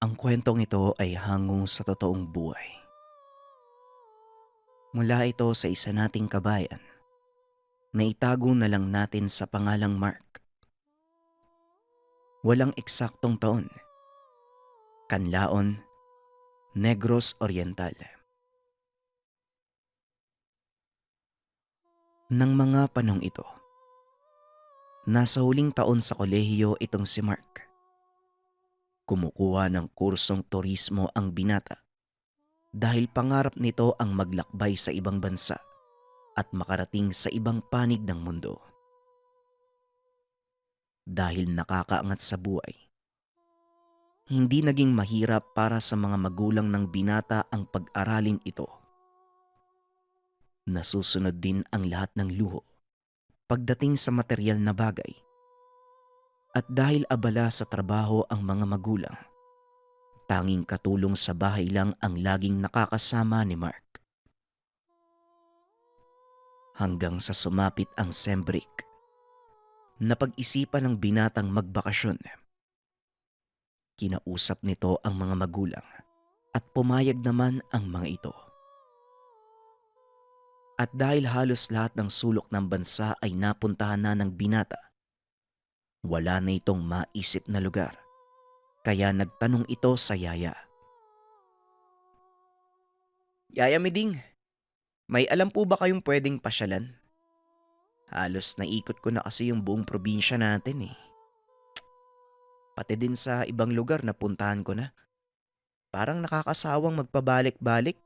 Ang kwentong ito ay hango sa totoong buhay. Mula ito sa isa nating kabayan na itago na lang natin sa pangalang Mark. Walang eksaktong taon. Kanlaon, Negros Oriental. Nang mga panong ito, nasa huling taon sa kolehiyo itong si Mark. Kumukuha ng kursong turismo ang binata dahil pangarap nito ang maglakbay sa ibang bansa at makarating sa ibang panig ng mundo. Dahil nakakaangat sa buhay, hindi naging mahirap para sa mga magulang ng binata ang pag-aralin ito. Nasusunod din ang lahat ng luho pagdating sa materyal na bagay. At dahil abala sa trabaho ang mga magulang, tanging katulong sa bahay lang ang laging nakakasama ni Mark. Hanggang sa sumapit ang sembreak, napag-isipan ng binatang magbakasyon. Kinausap nito ang mga magulang at pumayag naman ang mga ito. At dahil halos lahat ng sulok ng bansa ay napuntahan na ng binata, wala na itong maisip na lugar. Kaya nagtanong ito sa yaya. Yaya Miding, may alam po ba kayong pwedeng pasyalan? Halos naikot ko na kasi yung buong probinsya natin eh. Pati din sa ibang lugar na puntahan ko na. Parang nakakasawang magpabalik-balik.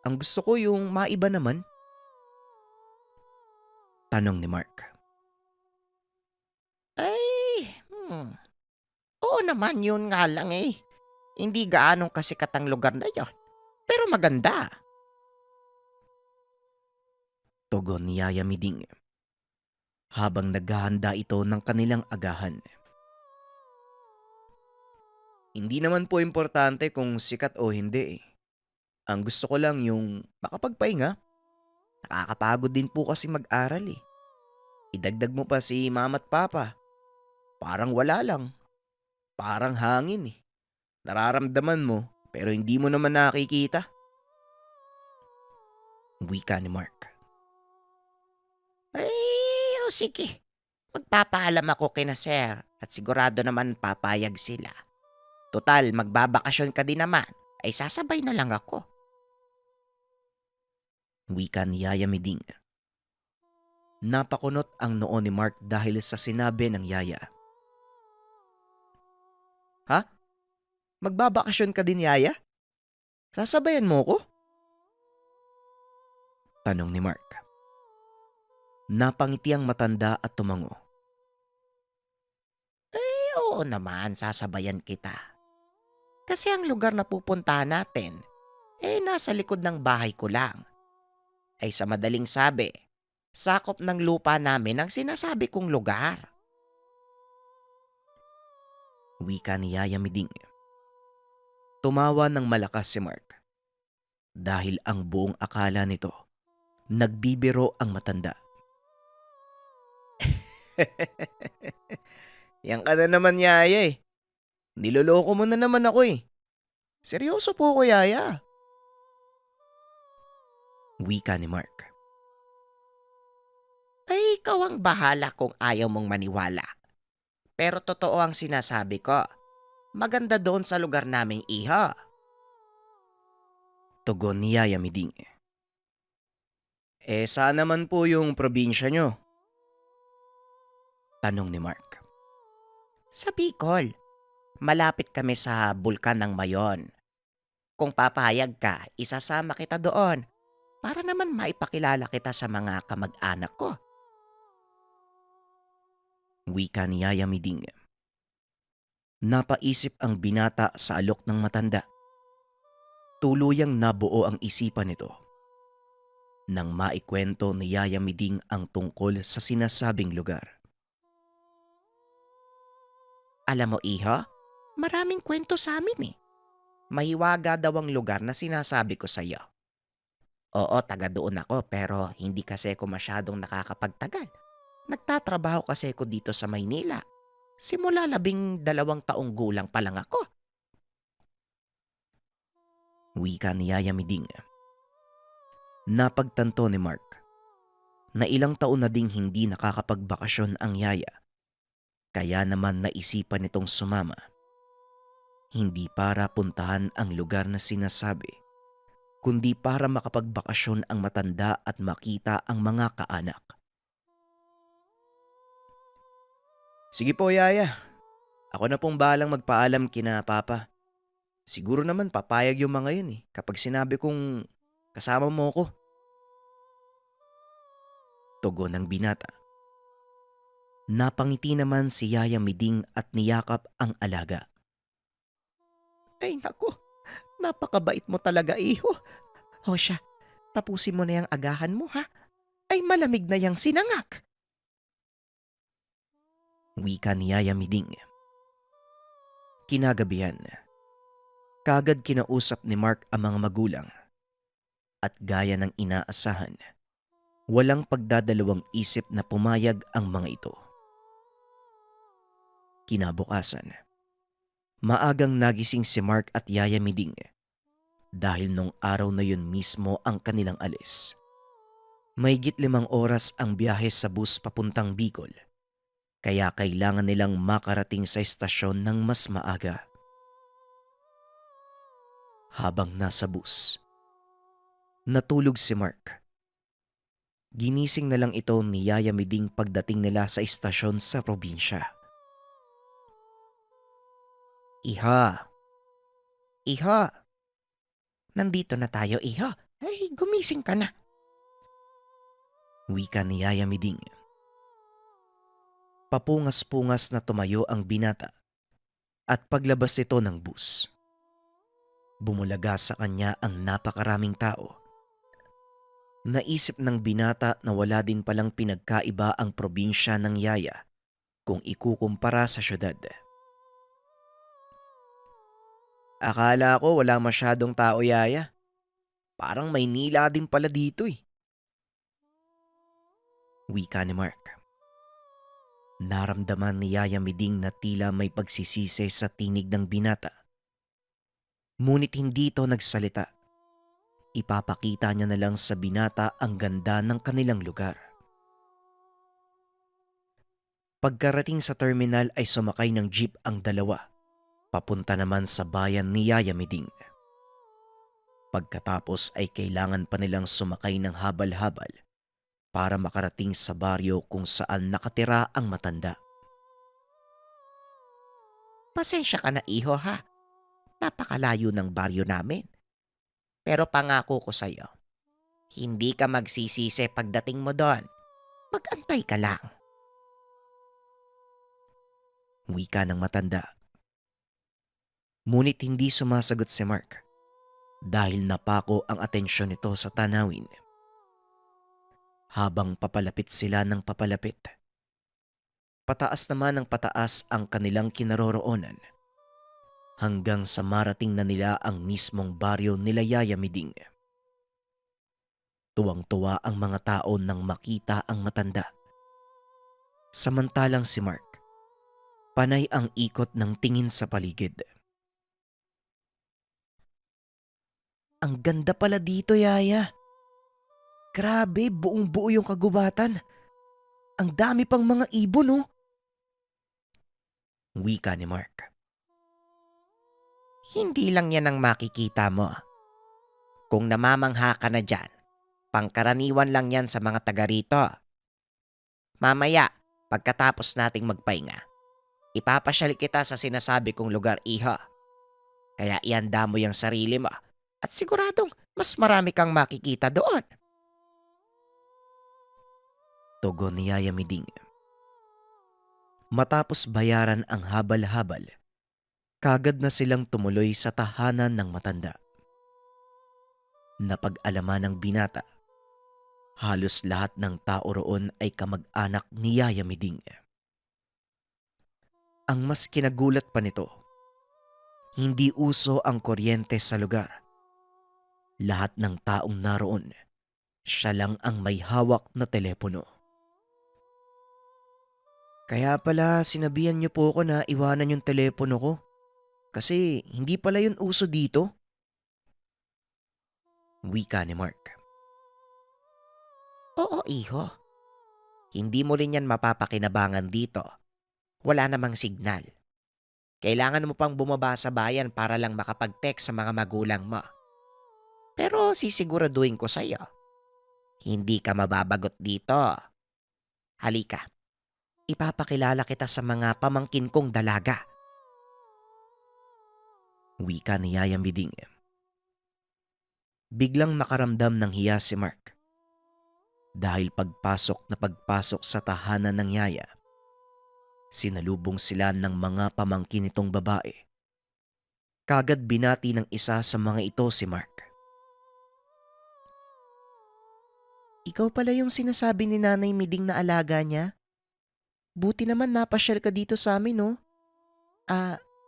Ang gusto ko yung maiba naman. Tanong ni Mark. Ay, oo naman yun nga lang eh. Hindi gaanong kasikat ang lugar na yon. Pero maganda. Tugon ni Yaya Miding habang naghahanda ito ng kanilang agahan. Hindi naman po importante kung sikat o hindi eh. Ang gusto ko lang yung makapagpahinga. Nakakapagod din po kasi mag-aral eh. Idagdag mo pa si mama at papa. Parang wala lang. Parang hangin eh. Nararamdaman mo pero hindi mo naman nakikita. Wika ni Mark. Ay, o sige. Magpapaalam ako kina sir at sigurado naman papayag sila. Total, magbabakasyon ka din naman. Ay sasabay na lang ako. Wika ni Yaya Miding. Napakunot ang noo ni Mark dahil sa sinabi ng yaya. Ha? Magbabakasyon ka din, yaya? Sasabayan mo ko? Tanong ni Mark. Napangiti ang matanda at tumango. Ay, oo naman, sasabayan kita. Kasi ang lugar na pupuntahan natin, nasa likod ng bahay ko lang. Ay sa madaling sabi, sakop ng lupa namin ang sinasabi kong lugar. Wika ni Yaya Miding. Tumawa ng malakas si Mark. Dahil ang buong akala nito, nagbibiro ang matanda. Yan ka na naman, yaya eh. Niloloko mo na naman ako eh. Seryoso po ako, yaya. Wika ni Mark. Ay, ikaw ang bahala kung ayaw mong maniwala. Pero totoo ang sinasabi ko. Maganda doon sa lugar naming iho. Tugon ni Yaya Miding. Saan naman po yung probinsya nyo? Tanong ni Mark. Sa Bicol, malapit kami sa bulkan ng Mayon. Kung papayag ka, isasama kita doon para naman maipakilala kita sa mga kamag-anak ko. Wika ni Yaya Miding. Napaisip ang binata sa alok ng matanda. Tuluyang nabuo ang isipan nito nang maikwento ni Yaya Miding ang tungkol sa sinasabing lugar. Alam mo iho, maraming kwento sa amin eh. Mahiwaga daw ang lugar na sinasabi ko sa iyo. Oo, taga doon ako pero hindi kasi ako masyadong nakakapagtagal. Nagtatrabaho kasi ako dito sa Maynila. Simula 12 taong gulang pa lang ako. Wika ni Yaya Miding. Napagtanto ni Mark na ilang taon na ding hindi nakakapagbakasyon ang yaya, kaya naman naisipan nitong sumama. Hindi para puntahan ang lugar na sinasabi, kundi para makapagbakasyon ang matanda at makita ang mga kaanak. Sige po, Yaya. Ako na pong bahalang magpaalam kina Papa. Siguro naman papayag yung mga yun kapag sinabi kong kasama mo ko. Tugon ng binata. Napangiti naman si Yaya Miding at niyakap ang alaga. Ay naku, napakabait mo talaga iho. O siya, tapusin mo na yung agahan mo ha. Ay malamig na yung sinangak. Wika ni Yaya Miding. Kinagabihan, kagad kinausap ni Mark ang mga magulang. At gaya ng inaasahan, walang pagdadalawang isip na pumayag ang mga ito. Kinabukasan, maagang nagising si Mark at Yaya Miding dahil nung araw na yun mismo ang kanilang alis. Mahigit 5 oras ang biyahe sa bus papuntang Bicol, kaya kailangan nilang makarating sa estasyon ng mas maaga. Habang nasa bus, natulog si Mark. Ginising na lang ito ni Yaya Miding pagdating nila sa estasyon sa probinsya. Iha, iha. Nandito na tayo iha. Ay gumising ka na. Wika ni Yaya Miding. Papungas-pungas na tumayo ang binata at paglabas nito ng bus, bumulaga sa kanya ang napakaraming tao. Naisip ng binata na wala din palang pinagkaiba ang probinsya ng yaya kung ikukumpara sa syudad. Akala ko wala masyadong tao, Yaya. Parang Maynila din pala dito Wika ni Mark. Naramdaman ni Yaya Miding na tila may pagsisisi sa tinig ng binata. Ngunit hindi ito nagsalita. Ipapakita niya na lang sa binata ang ganda ng kanilang lugar. Pagkarating sa terminal ay sumakay ng jeep ang dalawa, papunta naman sa bayan ni Yaya Miding. Pagkatapos ay kailangan pa nilang sumakay ng habal-habal para makarating sa baryo kung saan nakatira ang matanda. Pasensya ka na iho ha. Napakalayo ng baryo namin. Pero pangako ko sa'yo, hindi ka magsisisi pagdating mo doon. Mag-antay ka lang. Wika ng matanda. Ngunit hindi sumasagot si Mark dahil napako ang atensyon nito sa tanawin. Habang papalapit sila ng papalapit, pataas naman ng pataas ang kanilang kinaroroonan hanggang sa marating na nila ang mismong baryo nila Yaya Miding. Tuwang-tuwa ang mga tao nang makita ang matanda. Samantalang si Mark, panay ang ikot ng tingin sa paligid. Ang ganda pala dito, Yaya. Grabe, buong-buo yung kagubatan. Ang dami pang mga ibon, Wika ni Mark. Hindi lang yan ang makikita mo. Kung namamangha ka na dyan, pangkaraniwan lang yan sa mga taga rito. Mamaya, pagkatapos nating magpahinga, ipapasyal kita sa sinasabi kong lugar iho. Kaya ihanda mo yung sarili mo at siguradong mas marami kang makikita doon. Tugon ni Yaya Miding. Matapos bayaran ang habal-habal, kagad na silang tumuloy sa tahanan ng matanda. Napag-alaman ng binata, halos lahat ng tao roon ay kamag-anak ni Yaya Miding. Ang mas kinagulat pa nito, hindi uso ang kuryente sa lugar. Lahat ng taong naroon, siya lang ang may hawak na telepono. Kaya pala sinabihan niyo po ako na iwanan yung telepono ko. Kasi hindi pala yun uso dito. Wika ni Mark. Oo, iho. Hindi mo rin yan mapapakinabangan dito. Wala namang signal. Kailangan mo pang bumaba sa bayan para lang makapag-text sa mga magulang mo. Pero sisiguraduhin ko sa'yo, hindi ka mababagot dito. Halika, ipapakilala kita sa mga pamangkin kong dalaga. Wika ni Yaya Miding. Biglang nakaramdam ng hiya si Mark. Dahil pagpasok sa tahanan ng Yaya, sinalubong sila ng mga pamangkin nitong babae. Kagad binati ng isa sa mga ito si Mark. Ikaw pala yung sinasabi ni Nanay Miding na alaga niya? Buti naman napasyal ka dito sa amin, no?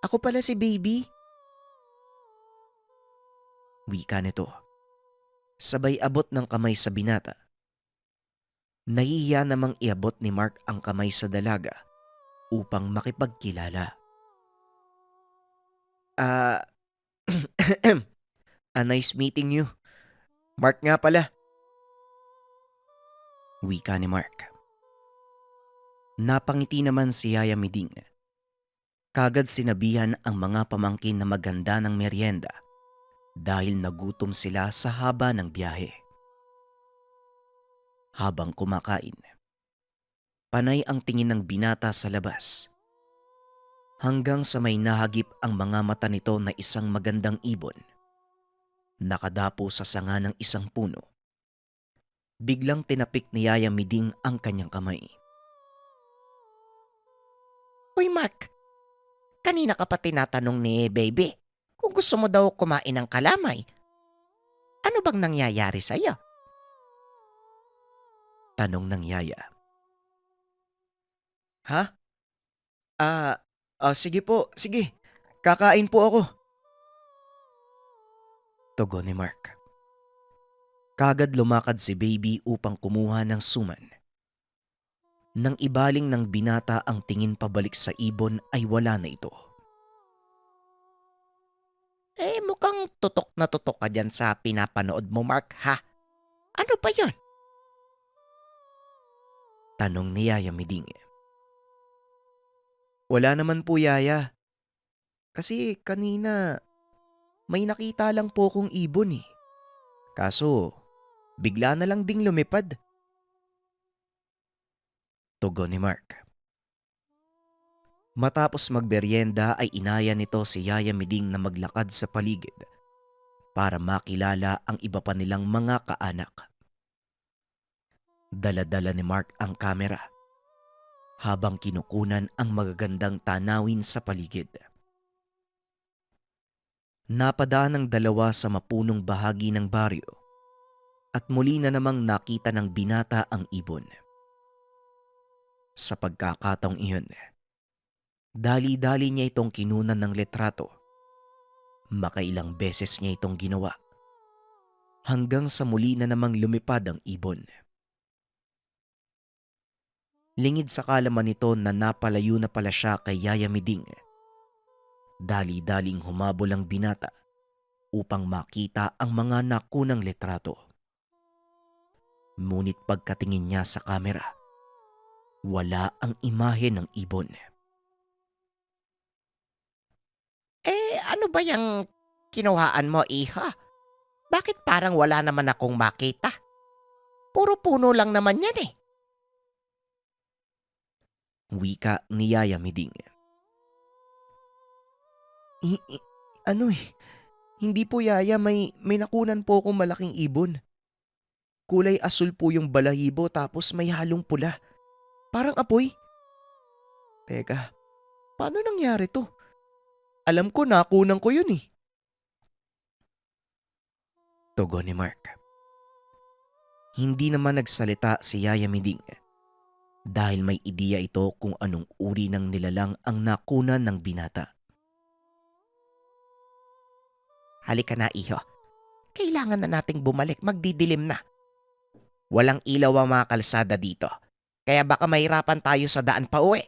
Ako pala si Baby. Wika nito. Sabay abot ng kamay sa binata. Nahihiya namang iabot ni Mark ang kamay sa dalaga upang makipagkilala. Ah, nice meeting you. Mark nga pala. Wika ni Mark. Napangiti naman si Yaya Miding. Kagad sinabihan ang mga pamangkin na maganda ng merienda dahil nagutom sila sa haba ng biyahe. Habang kumakain, panay ang tingin ng binata sa labas. Hanggang sa may nahagip ang mga mata nito na isang magandang ibon. Nakadapo sa sanga ng isang puno. Biglang tinapik ni Yaya Miding ang kanyang kamay. Uy Mark, kanina ka pa tinatanong ni Baby kung gusto mo daw kumain ng kalamay. Ano bang nangyayari sa'yo? Tanong ng Yaya. Ha? Sige po, sige. Kakain po ako. Tugon ni Mark. Kagad lumakad si Baby upang kumuha ng suman. Nang ibaling ng binata ang tingin pabalik sa ibon ay wala na ito. Mukhang tutok ka dyan sa pinapanood mo, Mark, ha? Ano ba yon? Tanong ni Yaya Miding. Wala naman po, Yaya. Kasi kanina may nakita lang po kong ibon eh. Kaso bigla na lang ding lumipad. Tugon ni Mark. Matapos magberyenda ay inaya nito si Yaya Miding na maglakad sa paligid para makilala ang iba pa nilang mga kaanak. Dala-dala ni Mark ang kamera habang kinukunan ang magagandang tanawin sa paligid. Napadaan ang dalawa sa mapunong bahagi ng baryo at muli na namang nakita ng binata ang ibon. Sa pagkakataong iyon, dali-dali niya itong kinunan ng litrato. Makailang beses niya itong ginawa hanggang sa muli na namang lumipad ang ibon. Lingid sa kalaman nito na napalayo na pala siya kay Yaya Miding. Dali-daling humabol ang binata upang makita ang mga nakunang litrato. Ngunit pagkatingin niya sa kamera, wala ang imahe ng ibon. Ano ba yung kinuhaan mo, iha? Bakit parang wala naman akong makita? Puro puno lang naman yan eh. Wika ni Yaya Miding. Hindi po, Yaya, may nakunan po akong malaking ibon. Kulay asul po yung balahibo tapos may halong pula. Parang apoy. Teka, paano nangyari to? Alam ko nakunan ko yun eh. Tugon ni Mark. Hindi naman nagsalita si Yaya Miding dahil may ideya ito kung anong uri ng nilalang ang nakunan ng binata. Halika na, iho. Kailangan na nating bumalik, magdidilim na. Walang ilaw ang mga kalsada dito, kaya baka mahirapan tayo sa daan pa uwi.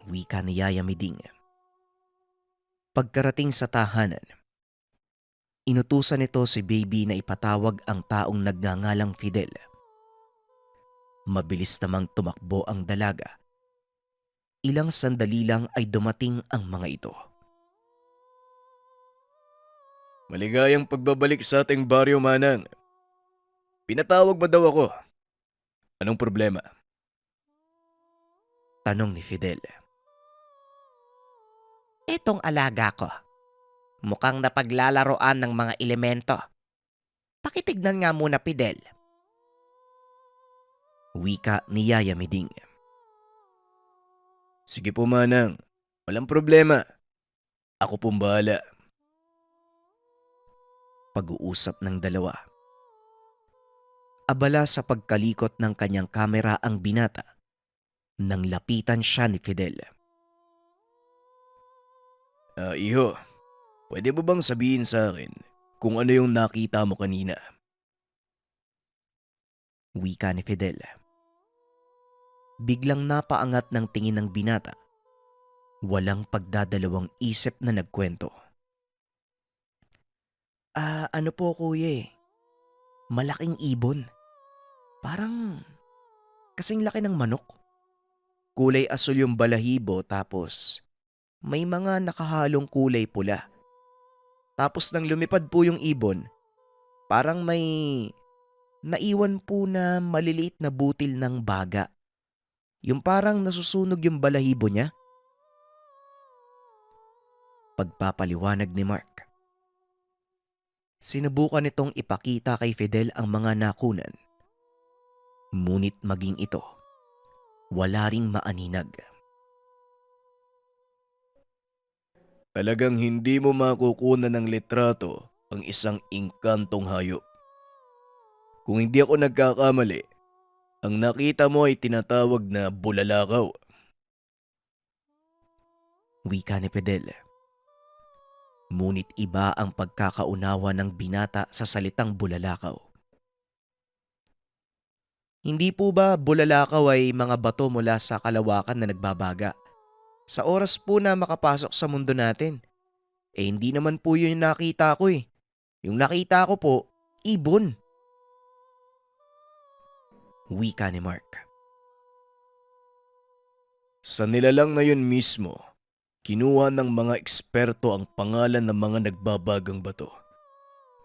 Wika ni Yaya Miding. Pagkarating sa tahanan, Inutusan nito si Baby na ipatawag ang taong nagngangalang Fidel. Mabilis namang tumakbo ang dalaga. Ilang sandali lang ay dumating ang mga ito. Maligayang pagbabalik sa ating baryo, Manang. Pinatawag mo daw ako. Anong problema? Tanong ni Fidel. Itong alaga ko. Mukhang napaglalaroan ng mga elemento. Pakitignan nga muna, Fidel. Wika ni Yaya Miding. Sige po, Manang. Walang problema. Ako pong bahala. Pag-uusap ng dalawa. Abala sa pagkalikot ng kanyang kamera ang binata nang lapitan siya ni Fidel. Iho, pwede mo bang sabihin sa akin kung ano yung nakita mo kanina? Wika ni Fidel. Biglang napaangat ng tingin ng binata. Walang pagdadalawang isip na nagkwento. Ano po kuya eh. Malaking ibon. Parang kasing laki ng manok. Kulay asul yung balahibo tapos may mga nakahalong kulay pula. Tapos nang lumipad po yung ibon, parang may naiwan po na maliliit na butil ng baga. Yung parang nasusunog yung balahibo niya. Pagpapaliwanag ni Mark. Sinubukan nitong ipakita kay Fidel ang mga nakunan. Ngunit maging ito, wala ring maaninag. Talagang hindi mo makukunan ng litrato ang isang engkantong hayop. Kung hindi ako nagkakamali, ang nakita mo ay tinatawag na bulalakaw. Wika ni Fidel. Ngunit iba ang pagkakaunawa ng binata sa salitang bulalakaw. Hindi po ba bulalakaw ay mga bato mula sa kalawakan na nagbabaga? Sa oras po na makapasok sa mundo natin. Hindi naman po yun yung nakita ko eh. Yung nakita ko po, ibon. Wika ni Mark. Sa nilalang na yun mismo, kinuha ng mga eksperto ang pangalan ng mga nagbabagang bato.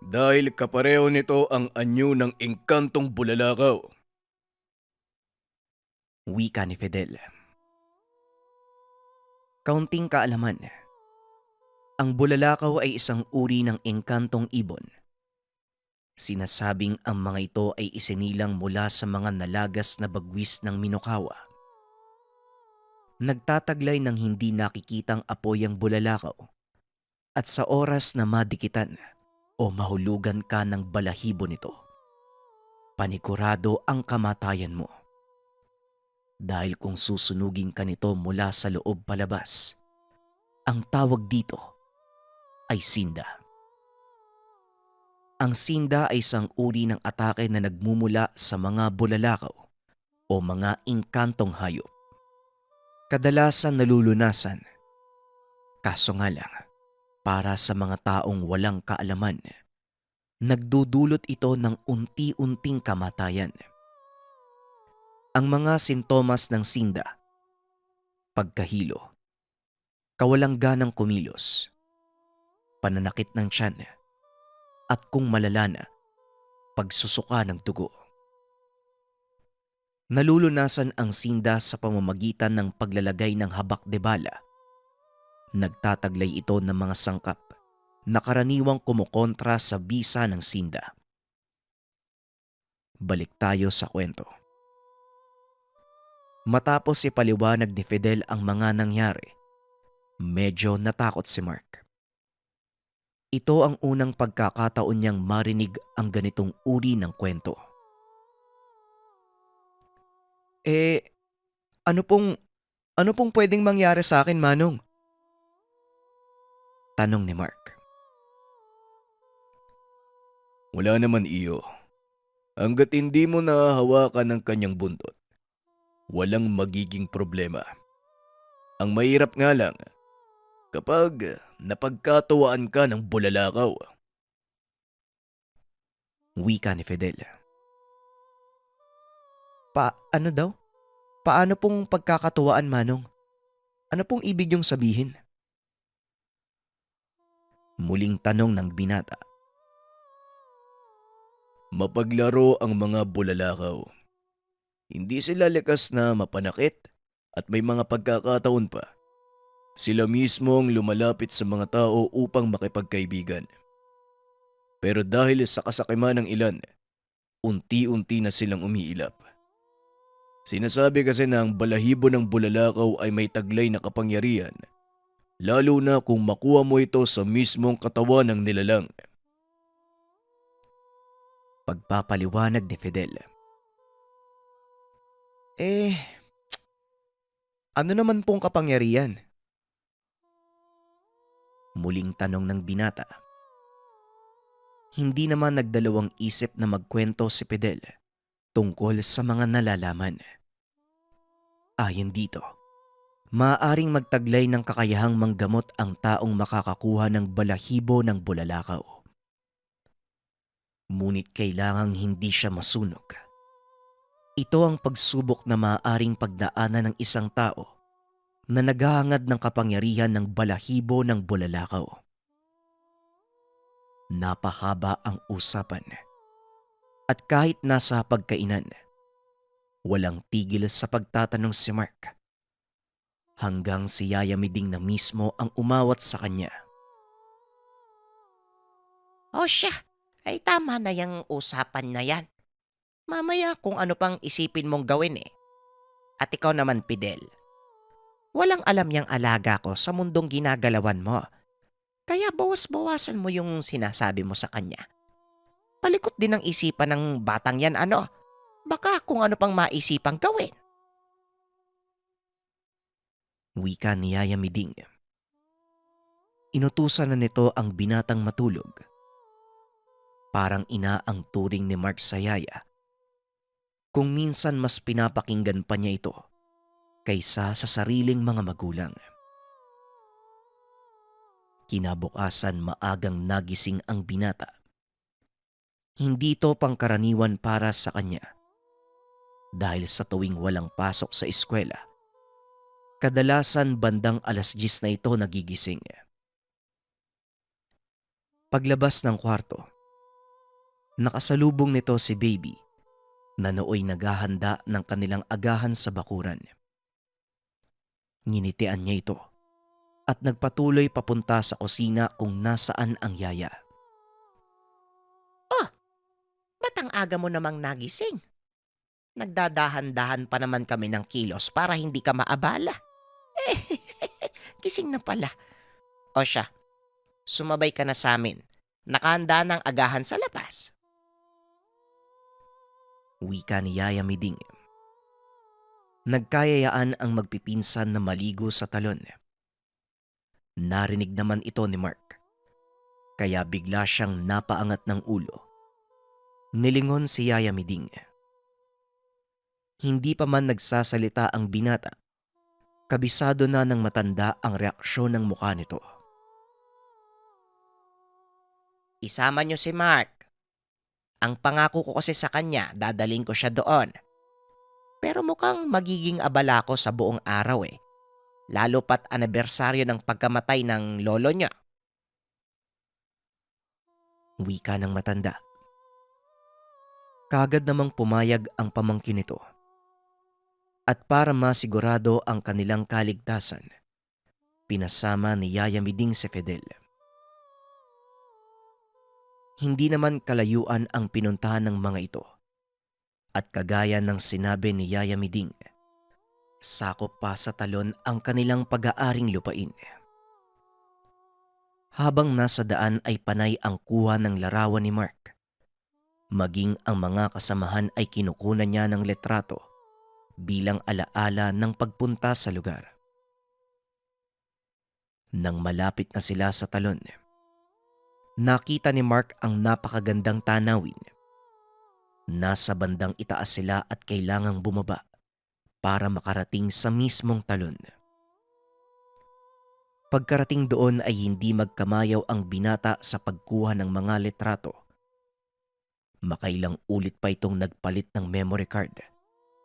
Dahil kapareho nito ang anyo ng engkantong bulalakaw. Wika ni Fidel. Kaunting kaalaman. Ang bulalakaw ay isang uri ng engkantong ibon. Sinasabing ang mga ito ay isinilang mula sa mga nalagas na bagwis ng Minokawa. Nagtataglay ng hindi nakikitang apoy ang bulalakaw at sa oras na madikitan o mahulugan ka ng balahibo nito, panigurado ang kamatayan mo. Dahil kung susunugin ka nito mula sa loob palabas, ang tawag dito ay sinda. Ang sinda ay isang uri ng atake na nagmumula sa mga bulalakaw o mga engkantong hayop. Kadalasan nalulunasan, kaso nga lang, para sa mga taong walang kaalaman, nagdudulot ito ng unti-unting kamatayan. Ang mga sintomas ng sinda, pagkahilo, kawalang ganang kumilos, pananakit ng tiyan, at kung malala na, pagsusuka ng dugo. Nalulunasan ang sinda sa pamamagitan ng paglalagay ng habak de bala. Nagtataglay ito ng mga sangkap na karaniwang kumukontra sa bisa ng sinda. Balik tayo sa kwento. Matapos ipaliwanag ni Fidel ang mga nangyari, medyo natakot si Mark. Ito ang unang pagkakataon niyang marinig ang ganitong uri ng kwento. Ano pong pwedeng mangyari sa akin, Manong? Tanong ni Mark. Wala naman iyo. Hanggat hindi mo nahahawakan ng kanyang buntot, walang magiging problema. Ang mahirap nga lang, kapag napagkatuwaan ka ng bulalakaw. Wika ni Fidel. Ano daw? Paano pong pagkakatuwaan, Manong? Ano pong ibig niyong sabihin? Muling tanong ng binata. Mapaglaro ang mga bulalakaw. Hindi sila likas na mapanakit at may mga pagkakataon pa. Sila mismo ang lumalapit sa mga tao upang makipagkaibigan. Pero dahil sa kasakiman ng ilan, unti-unti na silang umiilap. Sinasabi kasi na ang balahibo ng bulalakaw ay may taglay na kapangyarihan, lalo na kung makuha mo ito sa mismong katawan ng nilalang. Pagpapaliwanag ni Fidel. Ano naman pong kapangyarihan? Muling tanong ng binata. Hindi naman nagdalawang isip na magkwento si Fidel tungkol sa mga nalalaman. Ayon dito, maaaring magtaglay ng kakayahang manggamot ang taong makakakuha ng balahibo ng bulalakaw. Ngunit kailangang hindi siya masunog. Ito ang pagsubok na maaaring pagdaanan ng isang tao na naghahangad ng kapangyarihan ng balahibo ng bulalakaw. Napahaba ang usapan. At kahit nasa pagkainan, walang tigil sa pagtatanong si Mark. Hanggang si Yaya Miding na mismo ang umawat sa kanya. O siya, ay tama na yung usapan na yan. Mamaya kung ano pang isipin mong gawin eh. At ikaw naman, Fidel. Walang alam yang alaga ko sa mundong ginagalawan mo. Kaya bawas-bawasan mo yung sinasabi mo sa kanya. Palikot din ang isipan ng batang yan ano. Baka kung ano pang maisipang gawin. Wika ni Yaya Miding. Inutusan na nito ang binatang matulog. Parang ina ang turing ni Mark sa Yaya. Kung minsan mas pinapakinggan pa niya ito kaysa sa sariling mga magulang. Kinabukasan maagang nagising ang binata. Hindi ito pangkaraniwan para sa kanya. Dahil sa tuwing walang pasok sa eskwela, kadalasan bandang 10:00 na ito nagigising. Paglabas ng kwarto, nakasalubong nito si Baby na nooy naghahanda ng kanilang agahan sa bakuran. Nginitian niya ito at nagpatuloy papunta sa kusina kung nasaan ang Yaya. Ba't ang aga mo namang nagising? Nagdadahan-dahan pa naman kami ng kilos para hindi ka maabala. Gising na pala. O siya, sumabay ka na sa amin. Nakahanda ng agahan sa labas. Wika ni Yaya Miding. Nagkayayaan ang magpipinsan na maligo sa talon. Narinig naman ito ni Mark. Kaya bigla siyang napaangat ng ulo. Nilingon si Yaya Miding. Hindi pa man nagsasalita ang binata. Kabisado na ng matanda ang reaksyon ng mukha nito. Isama niyo si Mark. Ang pangako ko kasi sa kanya, dadaling ko siya doon. Pero mukhang magiging abala ko sa buong araw eh. Lalo pat anibersaryo ng pagkamatay ng lolo niya. Wika ng matanda. Kaagad namang pumayag ang pamangkin nito. At para masigurado ang kanilang kaligtasan, pinasama ni Yaya Miding si Fidel. Hindi naman kalayuan ang pinuntahan ng mga ito. At kagaya ng sinabi ni Yaya Miding, sakop pa sa talon ang kanilang pag-aaring lupain. Habang nasa daan ay panay ang kuha ng larawan ni Mark. Maging ang mga kasamahan ay kinukunan niya ng letrato bilang alaala ng pagpunta sa lugar. Nang malapit na sila sa talon, nakita ni Mark ang napakagandang tanawin. Nasa bandang itaas sila at kailangang bumaba para makarating sa mismong talon. Pagkarating doon ay hindi magkamayaw ang binata sa pagkuha ng mga letrato. Makailang ulit pa itong nagpalit ng memory card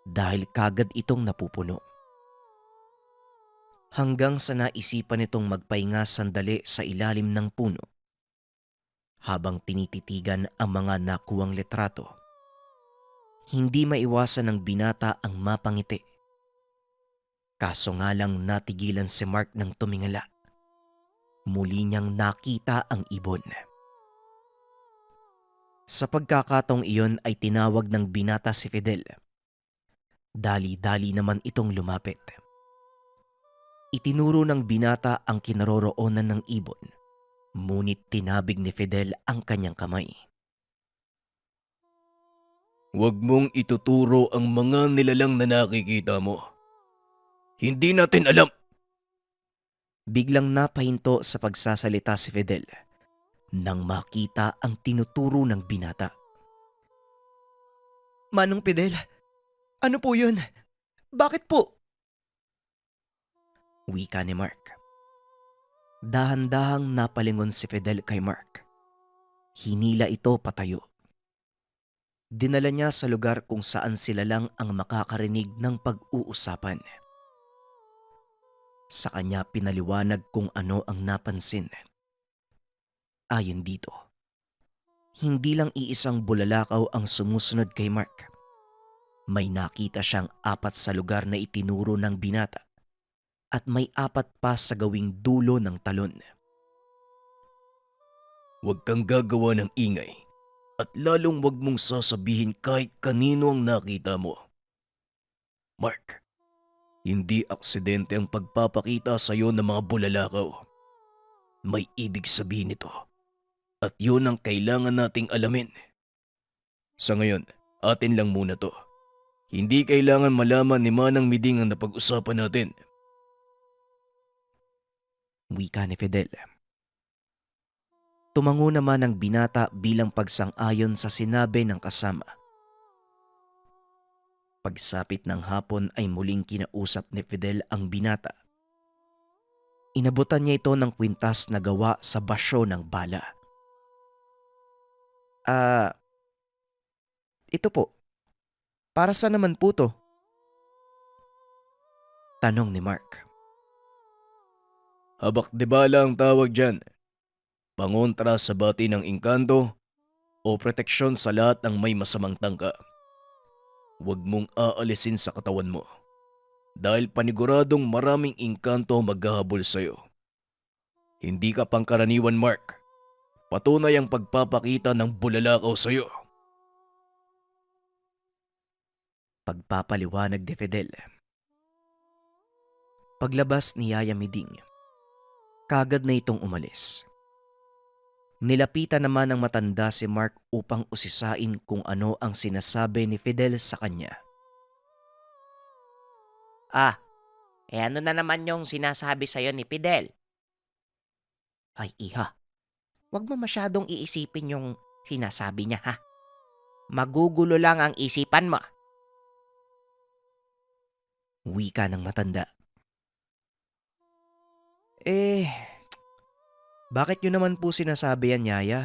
dahil kagad itong napupuno. Hanggang sa naisipan nitong magpahinga sandali sa ilalim ng puno habang tinititigan ang mga nakuwang litrato. Hindi maiwasan ng binata ang mapangiti. Kaso nga lang natigilan si Mark ng tumingala. Muli niyang nakita ang ibon. Sa pagkakataong iyon ay tinawag ng binata si Fidel. Dali-dali naman itong lumapit. Itinuro ng binata ang kinaroroonan ng ibon, ngunit tinabig ni Fidel ang kanyang kamay. Huwag mong ituturo ang mga nilalang na nakikita mo. Hindi natin alam. Biglang napahinto sa pagsasalita si Fidel nang makita ang tinuturo ng binata. Manong Fidel, ano po yun? Bakit po? Wika ni Mark. Dahan-dahang napalingon si Fidel kay Mark. Hinila ito patayo. Dinala niya sa lugar kung saan sila lang ang makakarinig ng pag-uusapan. Sa kanya pinaliwanag kung ano ang napansin. Ayon dito, hindi lang iisang bulalakaw ang sumusunod kay Mark. May nakita siyang 4 sa lugar na itinuro ng binata at may 4 pa sa gawing dulo ng talon. Huwag kang gagawa ng ingay at lalong huwag mong sasabihin kahit kanino ang nakita mo. Mark, hindi aksidente ang pagpapakita sa iyo ng mga bulalakaw. May ibig sabihin ito at yun ang kailangan nating alamin. Sa ngayon, atin lang muna to. Hindi kailangan malaman ni Manang Miding ang napag-usapan natin. Wika ni Fidel. Tumango naman ang binata bilang pagsang-ayon sa sinabi ng kasama. Pagsapit ng hapon ay muling kinausap ni Fidel ang binata. Inabutan niya ito ng kwintas na gawa sa basyo ng bala. Ito po. Para saan naman po to? Tanong ni Mark. Habak de bala ang tawag dyan. Pangontra sa bati ng engkanto o proteksyon sa lahat ng may masamang tangka. Huwag mong aalisin sa katawan mo dahil paniguradong maraming engkanto maghahabol sa'yo. Hindi ka pangkaraniwan, Mark. Patunay ang pagpapakita ng bulalakaw sa'yo. Pagpapaliwanag ni Fidel. Paglabas ni Yaya Miding, kagad na itong umalis. Nilapitan naman ng matanda si Mark upang usisain kung ano ang sinasabi ni Fidel sa kanya. Ano na naman yung sinasabi sa'yo ni Fidel? Ay iha, wag mo masyadong iisipin yung sinasabi niya ha. Magugulo lang ang isipan mo. Wika ng matanda. Bakit nyo naman po sinasabi yan, Yaya?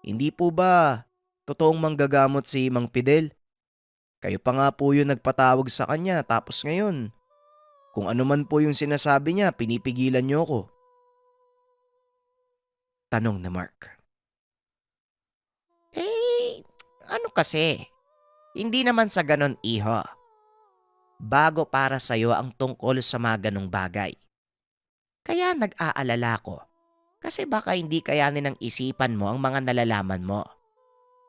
Hindi po ba totoong manggagamot si Mang Fidel? Kayo pa nga po yung nagpatawag sa kanya tapos ngayon, kung ano man po yung sinasabi niya, pinipigilan niyo ako. Tanong ni Mark. Ano kasi? Hindi naman sa ganon iho. Bago para sa'yo ang tungkol sa mga ganong bagay. Kaya nag-aalala ko. Kasi baka hindi kayanin ng isipan mo ang mga nalalaman mo.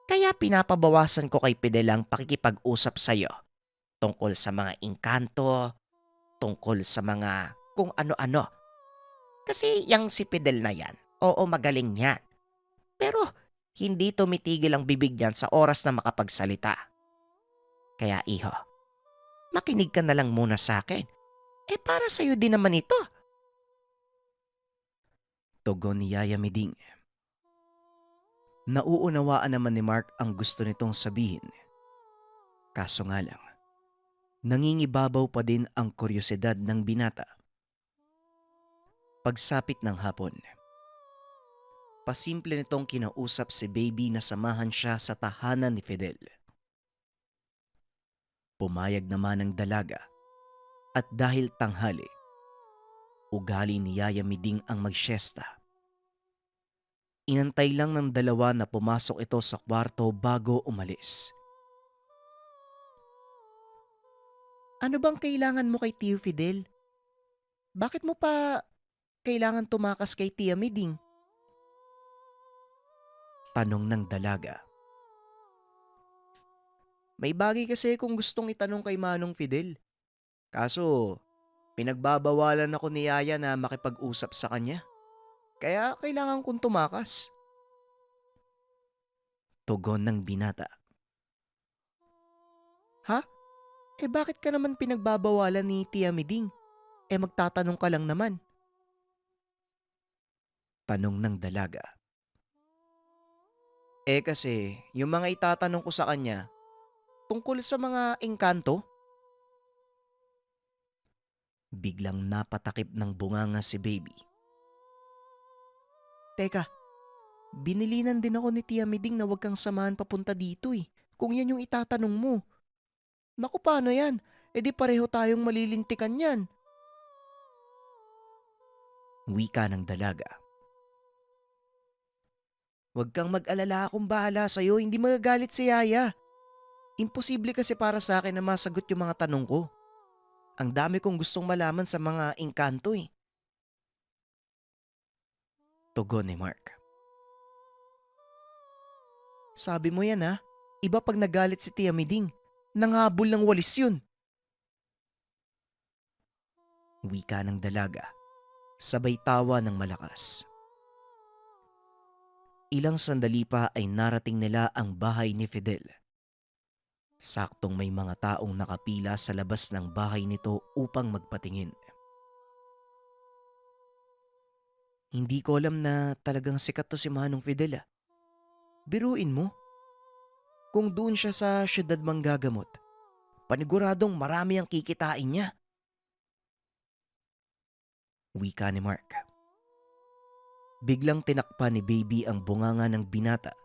Kaya pinapabawasan ko kay Fidel ang pakikipag-usap sa'yo tungkol sa mga engkanto, tungkol sa mga kung ano-ano. Kasi yang si Fidel na yan, oo magaling yan. Pero hindi tumitigil ang bibig niyan sa oras na makapagsalita. Kaya iho, makinig ka na lang muna sa akin. Para sa'yo din naman ito. Tugon ni Yaya Miding. Nauunawaan naman ni Mark ang gusto nitong sabihin. Kaso nga lang, nangingibabaw pa din ang kuryosidad ng binata. Pagsapit ng hapon, Pasimple nitong kinausap si Baby na samahan siya sa tahanan ni Fidel. Pumayag naman ang dalaga at dahil tanghali, ugali ni Yaya Miding ang magsyesta. Inantay lang ng dalawa na pumasok ito sa kwarto bago umalis. Ano bang kailangan mo kay Tio Fidel? Bakit mo pa kailangan tumakas kay Tia Miding? Tanong ng dalaga. May bagay kasi kung gustong itanong kay Manong Fidel. Kaso, pinagbabawalan ako ni Yaya na makipag-usap sa kanya. Kaya kailangan kong tumakas. Tugon ng binata. Ha? Bakit ka naman pinagbabawalan ni Tia Miding? Magtatanong ka lang naman. Tanong ng dalaga. Kasi yung mga itatanong ko sa kanya tungkol sa mga engkanto. Biglang napatakip ng bunganga si Baby. Teka, binilinan din ako ni Tia Miding na huwag kang samahan papunta dito kung yan yung itatanong mo. Naku, paano yan? Di pareho tayong malilintikan yan. Wika ng dalaga. Huwag kang mag-alala, akong bahala sa'yo, hindi magagalit si Yaya. Imposible kasi para sa akin na masagot yung mga tanong ko. Ang dami kong gustong malaman sa mga engkanto. Tugon ni Mark. Sabi mo yan ha, iba pag nagalit si Tia Miding, nanghabol ng walis yun. Wika ng dalaga, sabay tawa ng malakas. Ilang sandali pa ay narating nila ang bahay ni Fidel. Saktong may mga taong nakapila sa labas ng bahay nito upang magpatingin. Hindi ko alam na talagang sikat to si Manong Fidel. Biruin mo. Kung doon siya sa syudad manggagamot, paniguradong marami ang kikitain niya. Wika ni Mark. Biglang tinakpan ni Baby ang bunganga ng binata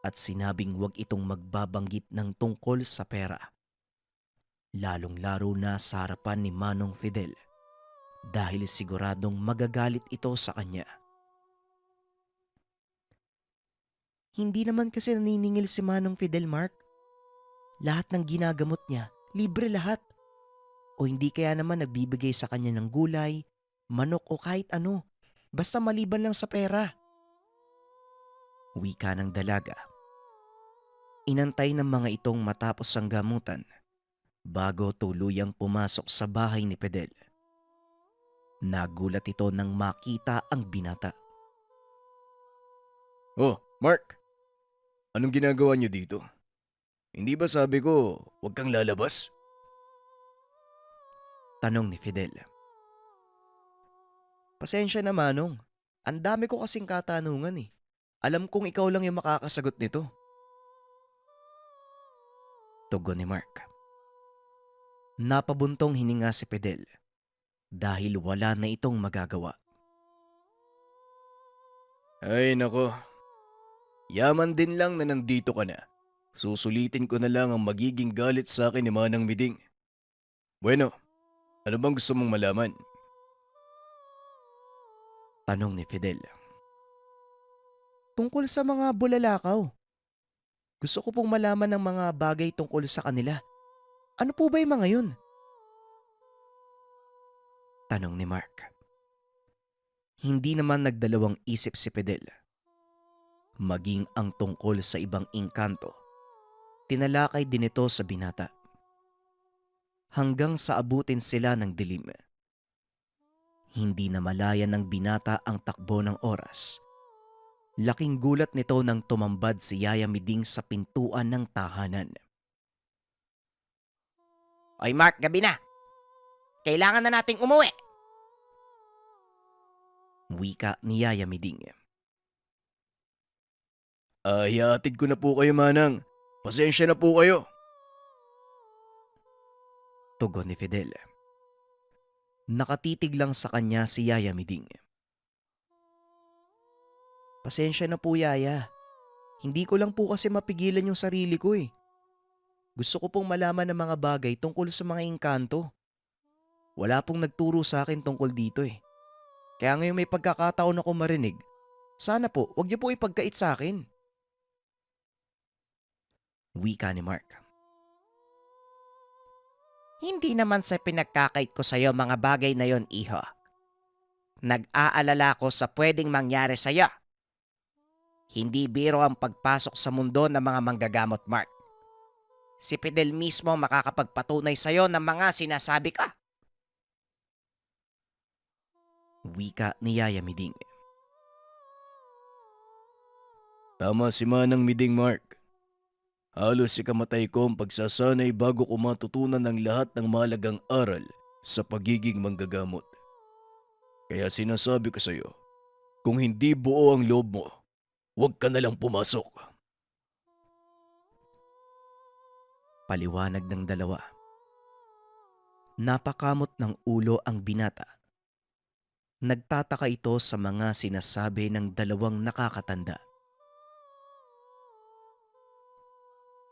at sinabing huwag itong magbabanggit ng tungkol sa pera. Lalong-laro na sa harapan ni Manong Fidel dahil siguradong magagalit ito sa kanya. Hindi naman kasi naniningil si Manong Fidel, Mark. Lahat ng ginagamot niya, libre lahat. O hindi kaya naman nagbibigay sa kanya ng gulay, manok o kahit ano, basta maliban lang sa pera. Wika ng dalaga. Inantay ng mga itong matapos ang gamutan bago tuluyang pumasok sa bahay ni Fidel. Nagulat ito nang makita ang binata. Oh, Mark! Anong ginagawa niyo dito? Hindi ba sabi ko, huwag kang lalabas? Tanong ni Fidel. Pasensya na, Manong. Ang dami ko kasing katanungan. Alam kong ikaw lang yung makakasagot nito. Tugon ni Mark. Napabuntong hininga si Fidel dahil wala na itong magagawa. Ay nako, yaman din lang na nandito ka na. Susulitin ko na lang ang magiging galit sa akin ni Manang Miding. Bueno, ano bang gusto mong malaman? Tanong ni Fidel. Tungkol sa mga bulalakaw. Gusto ko pong malaman ng mga bagay tungkol sa kanila. Ano po ba yung mga yun? Tanong ni Mark. Hindi naman nagdalawang isip si Fidel. Maging ang tungkol sa ibang engkanto, tinalakay din ito sa binata. Hanggang sa abutin sila ng dilim. Hindi na malaya ng binata ang takbo ng oras. Laking gulat nito nang tumambad si Yaya Miding sa pintuan ng tahanan. Oy Mark, gabi na. Kailangan na nating umuwi. Wika ni Yaya Miding. Hihatid ko na po kayo, Manang. Pasensya na po kayo. Tugon ni Fidel. Nakatitig lang sa kanya si Yaya Miding. Pasensya na po, Yaya. Hindi ko lang po kasi mapigilan yung sarili ko eh. Gusto ko pong malaman ng mga bagay tungkol sa mga engkanto. Wala pong nagturo sa akin tungkol dito eh. Kaya ngayon may pagkakataon ako marinig. Sana po, wag niyo po ipagkait sa akin. Wika ni Mark. Hindi naman sa pinagkakait ko sa'yo mga bagay na yon, iho. Nag-aalala ko sa pwedeng mangyari sa'yo. Hindi biro ang pagpasok sa mundo ng mga manggagamot, Mark. Si Fidel mismo makakapagpatunay sa'yo ng mga sinasabi ka. Wika ni Yaya Miding. Tama si Manang Miding, Mark. Halos ikamatay ko ang pagsasanay bago ko matutunan ang lahat ng mahalagang aral sa pagiging manggagamot. Kaya sinasabi ko sa iyo, kung hindi buo ang loob mo, huwag ka na lang pumasok. Paliwanag ng dalawa. Napakamot ng ulo ang binata. Nagtataka ito sa mga sinasabi ng dalawang nakakatanda.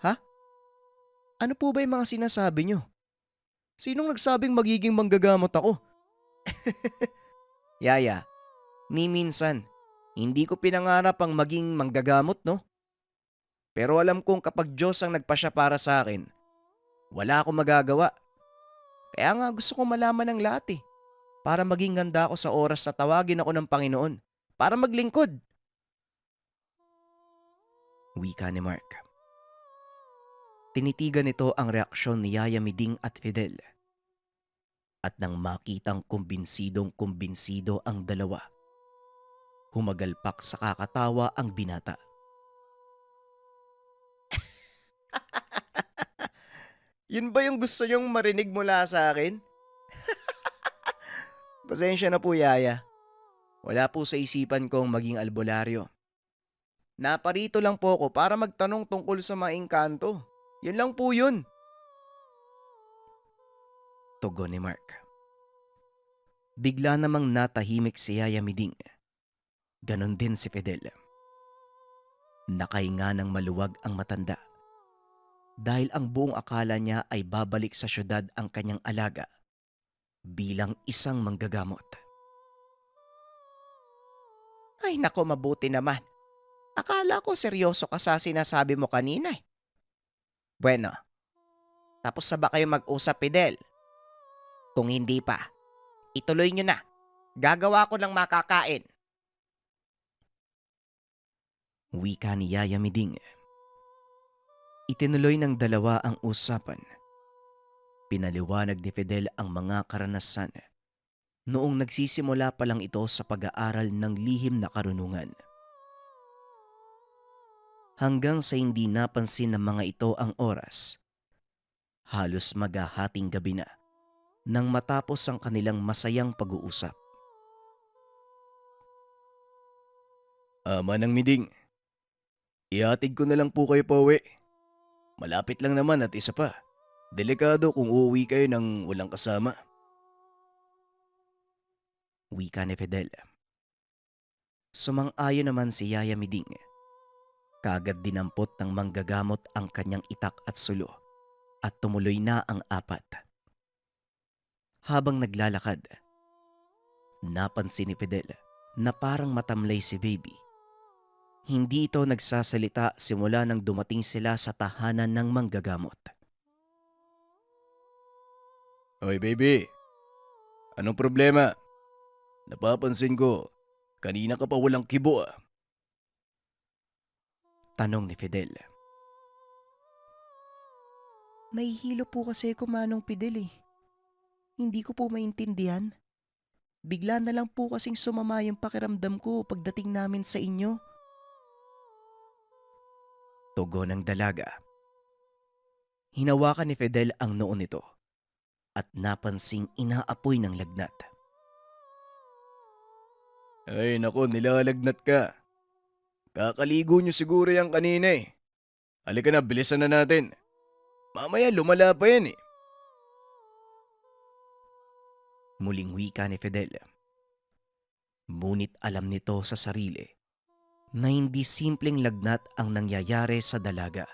Ha? Ano po ba yung mga sinasabi nyo? Sinong nagsabing magiging manggagamot ako? Yaya, ni minsan, hindi ko pinangarap ang maging manggagamot, no? Pero alam kong kapag Diyos ang nagpasya para sa akin, wala akong magagawa. Kaya nga gusto ko malaman ng lahat eh. Para maging ganda ako sa oras na tawagin ako ng Panginoon. Para maglingkod. Wika ni Mark. Tinitigan nito ang reaksyon ni Yaya Miding at Fidel. At nang makitang kumbinsidong-kumbinsido ang dalawa, humagalpak sa kakatawa ang binata. Yun ba yung gusto nyong marinig mula sa akin? Pasensya na po, Yaya. Wala po sa isipan kong maging albularyo. Naparito lang po ako para magtanong tungkol sa mga engkanto. Yun lang po yun. Tugon ni Mark. Bigla namang natahimik si Yaya Miding. Ganon din si Fidel. Nakahinga ng maluwag ang matanda. Dahil ang buong akala niya ay babalik sa syudad ang kanyang alaga bilang isang manggagamot. Ay nako, mabuti naman. Akala ko seryoso ka sa sinasabi mo kanina eh. Bueno, tapos na ba kayo mag-usap, Fidel? Kung hindi pa, ituloy nyo na. Gagawa ko ng makakain. Wika ni Yaya Miding. Itinuloy ng dalawa ang usapan. Pinaliwanag ni Fidel ang mga karanasan noong nagsisimula pa lang ito sa pag-aaral ng lihim na karunungan. Hanggang sa hindi napansin ng mga ito ang oras, halos maghahating gabi na nang matapos ang kanilang masayang pag-uusap. Manang Miding, ihatid ko na lang po kayo pauwi. Malapit lang naman at isa pa, delikado kung uuwi kayo ng walang kasama. Wika ni Fidel. Sumang-ayon naman si Yaya Miding. Kagad dinampot ng manggagamot ang kanyang itak at sulo at tumuloy na ang apat. Habang naglalakad, napansin ni Fidel na parang matamlay si Baby. Hindi ito nagsasalita simula nang dumating sila sa tahanan ng manggagamot. Hoy Baby, anong problema? Napapansin ko, kanina ka pa walang kibo ah. Tanong ni Fidel. Nahihilo po kasi ako, Manong Fidel eh. Hindi ko po maintindihan. Bigla na lang po kasing sumama yung pakiramdam ko pagdating namin sa inyo. Tugon ng dalaga. Hinawakan ni Fidel ang noo nito at napansing inaapoy ng lagnat. Ay nako, nilalagnat ka. Kakaligo niyo siguro yan kanina eh. Halika na, bilisan na natin. Mamaya lumala pa yan eh. Muling wika ni Fidel. Ngunit alam nito sa sarili na hindi simpleng lagnat ang nangyayari sa dalaga.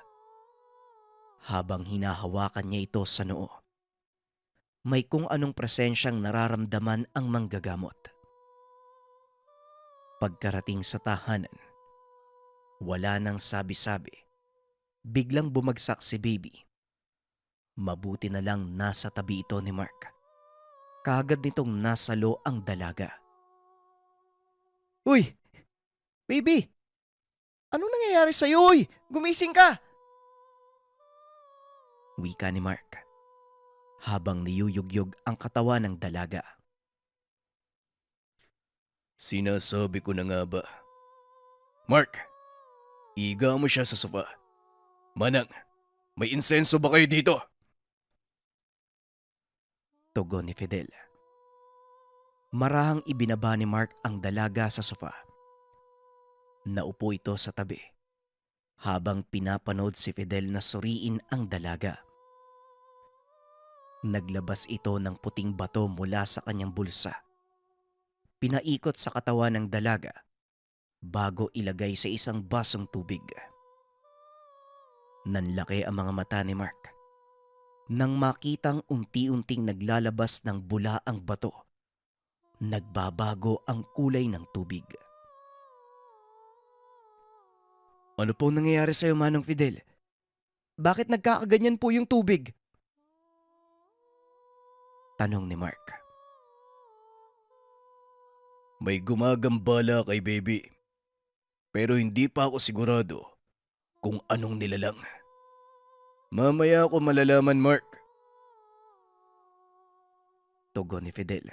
Habang hinahawakan niya ito sa noo, may kung anong presensyang nararamdaman ang manggagamot. Pagkarating sa tahanan, wala nang sabi-sabi. Biglang bumagsak si Baby. Mabuti na lang nasa tabi ito ni Mark. Kaagad nitong nasalo ang dalaga. Uy! Baby! Anong nangyayari sa'yo, uy? Gumising ka! Wika ni Mark habang niyuyugyog ang katawan ng dalaga. Sinasabi ko na nga ba? Mark, iga mo siya sa sofa. Manang, may insenso ba kayo dito? Tugon ni Fidel. Marahang ibinaba ni Mark ang dalaga sa sofa. Naupo ito sa tabi habang pinapanood si Fidel na suriin ang dalaga. Naglabas ito ng puting bato mula sa kanyang bulsa. Pinaikot sa katawan ng dalaga bago ilagay sa isang basong tubig. Nanlaki ang mga mata ni Mark nang makitang unti-unting naglalabas ng bula ang bato. Nagbabago ang kulay ng tubig. Ano po nangyayari sa'yo, Manong Fidel? Bakit nagkakaganyan po yung tubig? Tanong ni Mark. May gumagambala kay Baby. Pero hindi pa ako sigurado kung anong nilalang. Mamaya ako malalaman, Mark. Tugon ni Fidel.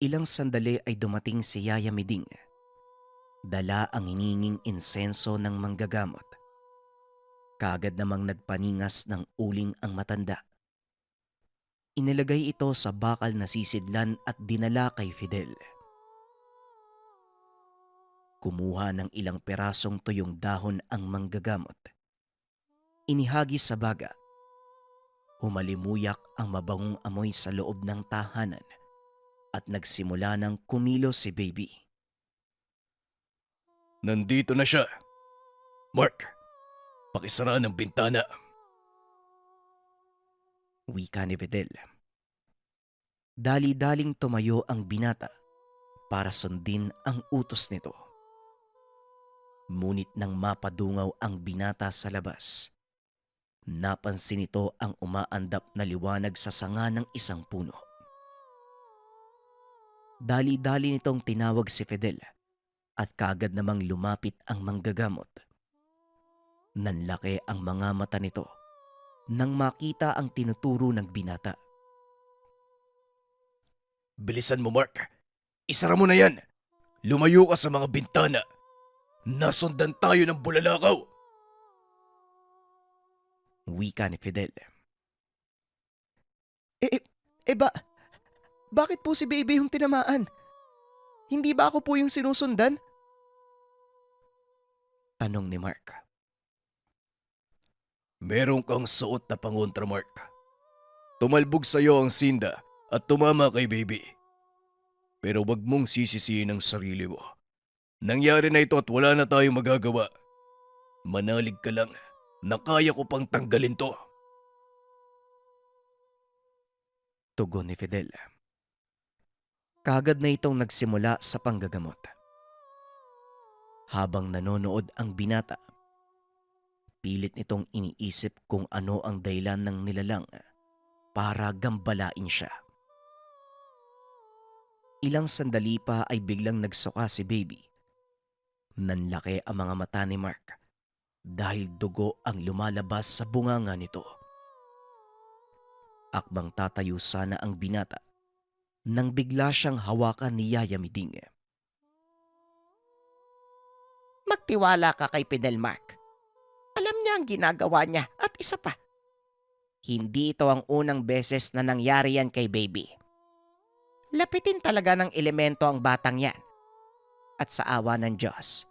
Ilang sandali ay dumating si Yaya Miding. Dala ang hininging insenso ng manggagamot. Kaagad namang nagpaningas ng uling ang matanda. Inilagay ito sa bakal na sisidlan at dinala kay Fidel. Kumuha ng ilang perasong tuyong dahon ang manggagamot. Inihagis sa baga. Humalimuyak ang mabangong amoy sa loob ng tahanan at nagsimula ng kumilos si Baby. Nandito na siya. Mark, pakisara ng bintana. Wika ni Fidel. Dali-daling tumayo ang binata para sundin ang utos nito. Ngunit nang mapadungaw ang binata sa labas, napansin nito ang umaandap na liwanag sa sanga ng isang puno. Dali-dali nitong tinawag si Fidel at kaagad namang lumapit ang manggagamot. Nanlaki ang mga mata nito nang makita ang tinuturo ng binata. Bilisan mo, Mark. Isara mo na yan. Lumayo ka sa mga bintana. Nasundan tayo ng bulalakaw. Wika ni Fidel. Bakit po si Baby yung tinamaan? Hindi ba ako po yung sinusundan? Tanong ni Mark. Meron kang suot na pangontra, Mark. Tumalbog sa'yo ang sinda at tumama kay Baby. Pero wag mong sisisihin ang sarili mo. Nangyari na ito at wala na tayong magagawa. Manalig ka lang na kaya ko pang tanggalin to. Tugon ni Fidel. Kaagad na itong nagsimula sa panggagamot. Habang nanonood ang binata, pilit nitong iniisip kung ano ang dahilan ng nilalang para gambalain siya. Ilang sandali pa ay biglang nagsuka si Baby. Nanlaki ang mga mata ni Mark dahil dugo ang lumalabas sa bunganga nito. Akbang tatayo sana ang binata nang bigla siyang hawakan ni Yaya Miding. Magtiwala ka kay Fidel, Mark. Alam niya ang ginagawa niya at isa pa. Hindi ito ang unang beses na nangyari yan kay Baby. Lapitin talaga ng elemento ang batang yan. At sa awa ng Diyos,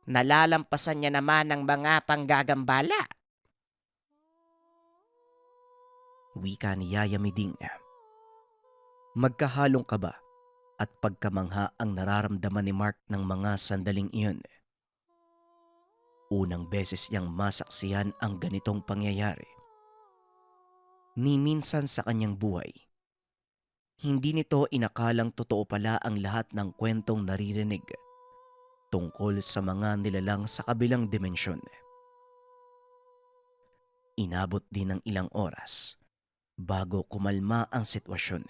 nalalampasan niya naman ang mga panggagambala. Wika ni Yaya Miding. Magkahalong kaba at pagkamangha ang nararamdaman ni Mark ng mga sandaling iyon. Unang beses niyang masaksihan ang ganitong pangyayari. Ni minsan sa kanyang buhay, hindi nito inakalang totoo pala ang lahat ng kwentong naririnig tungkol sa mga nilalang sa kabilang dimensyon. Inabot din ng ilang oras bago kumalma ang sitwasyon.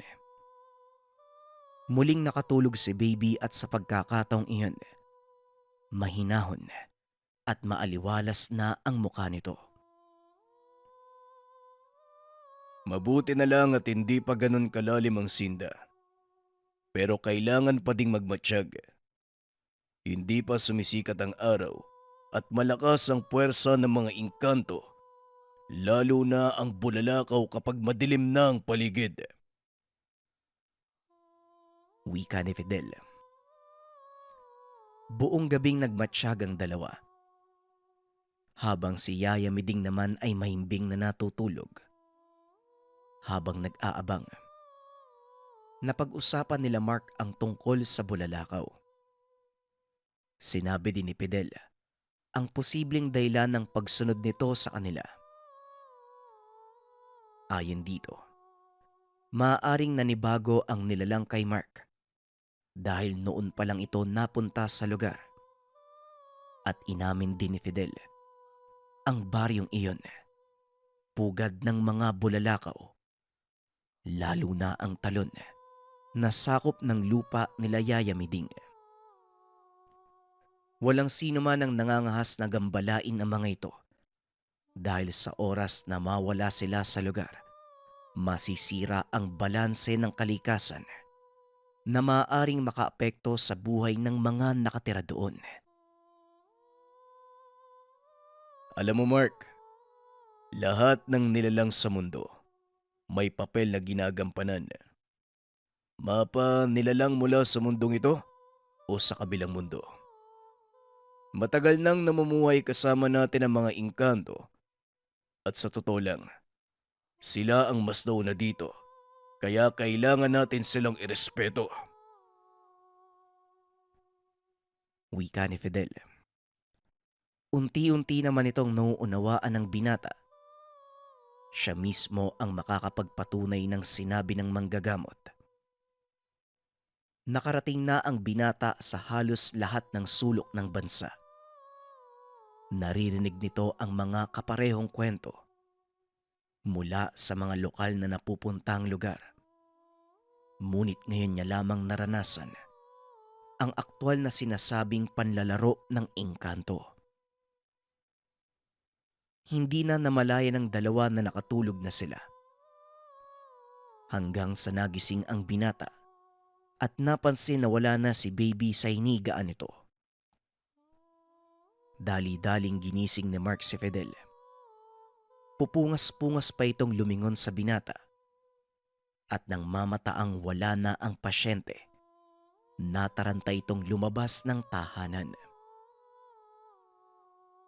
Muling nakatulog si Baby at sa pagkakataong iyon, mahinahon at maaliwalas na ang mukha nito. Mabuti na lang at hindi pa ganun kalalim ang sinda. Pero kailangan pa ding magmatsyag. Hindi pa sumisikat ang araw at malakas ang puwersa ng mga engkanto, lalo na ang bulalakaw kapag madilim na ang paligid. Wika ni Fidel. Buong gabing nagmatsyag ang dalawa. Habang si Yaya Miding naman ay mahimbing na natutulog. Habang nag-aabang, napag-usapan nila Mark ang tungkol sa bulalakaw. Sinabi din ni Fidel ang posibleng dahilan ng pagsunod nito sa kanila. Ayon dito, maaaring nanibago ang nilalang kay Mark dahil noon pa lang ito napunta sa lugar. At inamin din ni Fidel, ang baryong iyon, pugad ng mga bulalakaw, lalo na ang talon na sakop ng lupa nila Yaya Miding. Walang sino man ang nangangahas na gambalain ang mga ito dahil sa oras na mawala sila sa lugar, masisira ang balanse ng kalikasan na maaaring makaapekto sa buhay ng mga nakatira doon. Alam mo Mark, lahat ng nilalang sa mundo may papel na ginagampanan. Mapa nilalang mula sa mundong ito o sa kabilang mundo. Matagal nang namumuhay kasama natin ang mga engkanto at sa totoo lang, sila ang mas nauna dito kaya kailangan natin silang irespeto. Wika ni Fidel. Unti-unti naman itong nauunawaan ng binata. Siya mismo ang makakapagpatunay ng sinabi ng manggagamot. Nakarating na ang binata sa halos lahat ng sulok ng bansa. Naririnig nito ang mga kaparehong kwento mula sa mga lokal na napupuntang lugar. Ngunit ngayon niya lamang naranasan ang aktwal na sinasabing panlalaro ng engkanto. Hindi na namalayan ng dalawa na nakatulog na sila. Hanggang sa nagising ang binata at napansin na wala na si Baby sa hinigaan nito. Dali-daling ginising ni Mark si Fidel. Pupungas-pungas pa itong lumingon sa binata. At nang mamataang wala na ang pasyente, nataranta itong lumabas ng tahanan.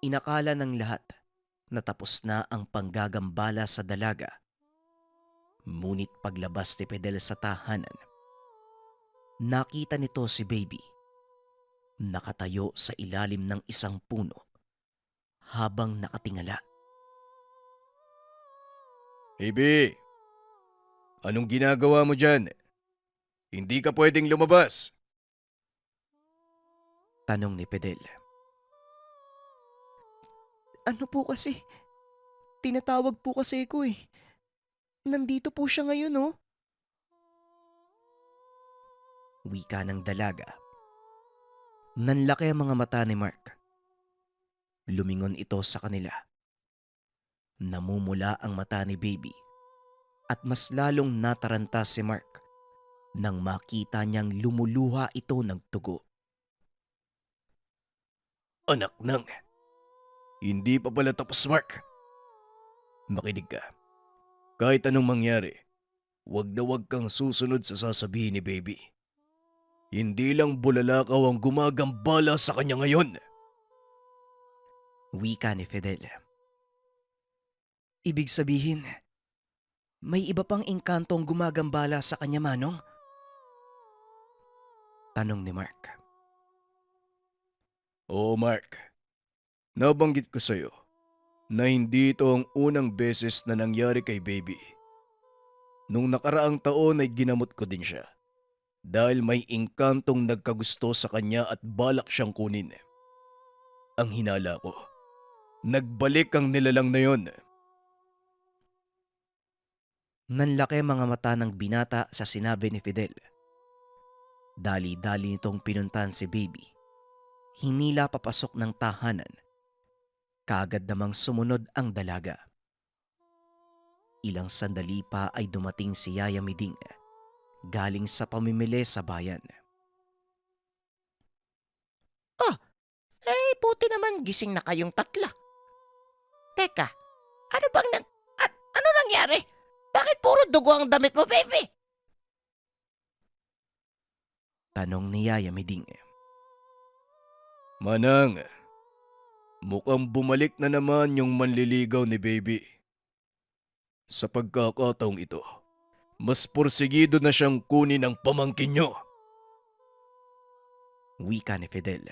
Inakala ng lahat na tapos na ang panggagambala sa dalaga. Ngunit paglabas ni Fidel sa tahanan, nakita nito si Baby nakatayo sa ilalim ng isang puno habang nakatingala. Baby, anong ginagawa mo dyan? Hindi ka pwedeng lumabas. Tanong ni Fidel. Ano po kasi? Tinatawag po kasi ko eh. Nandito po siya ngayon oh. Wika ng dalaga. Nanlaki ang mga mata ni Mark. Lumingon ito sa kanila. Namumula ang mata ni Baby at mas lalong nataranta si Mark nang makita niyang lumuluha ito ng tugo. Anak nang, hindi pa pala tapos Mark. Makinig ka. Kahit anong mangyari, wag na wag kang susunod sa sasabihin ni Baby. Hindi lang bulalakaw ang gumagambala sa kanya ngayon. Wika ni Fidel. Ibig sabihin, may iba pang engkanto ang gumagambala sa kanya, Manong? Tanong ni Mark. Oo Mark, nabanggit ko sa'yo na hindi ito ang unang beses na nangyari kay baby. Nung nakaraang taon ay ginamot ko din siya dahil may engkantong nagkagusto sa kanya at balak siyang kunin. Ang hinala ko, nagbalik ang nilalang na yon. Nanlaki mga mata ng binata sa sinabi ni Fidel. Dali-dali nitong pinuntahan si baby. Hinila papasok ng tahanan. Kaagad namang sumunod ang dalaga. Ilang sandali pa ay dumating si Yaya Miding galing sa pamimili sa bayan. Oh, buti naman gising na kayong tatla. Teka, ano bang ano nangyari? Bakit puro dugo ang damit mo, baby? Tanong ni Yaya Miding. Manang, mukhang bumalik na naman yung manliligaw ni baby. Sa pagkakataong ito, mas porsigido na siyang kunin ang pamangkin nyo. Wika ni Fidel.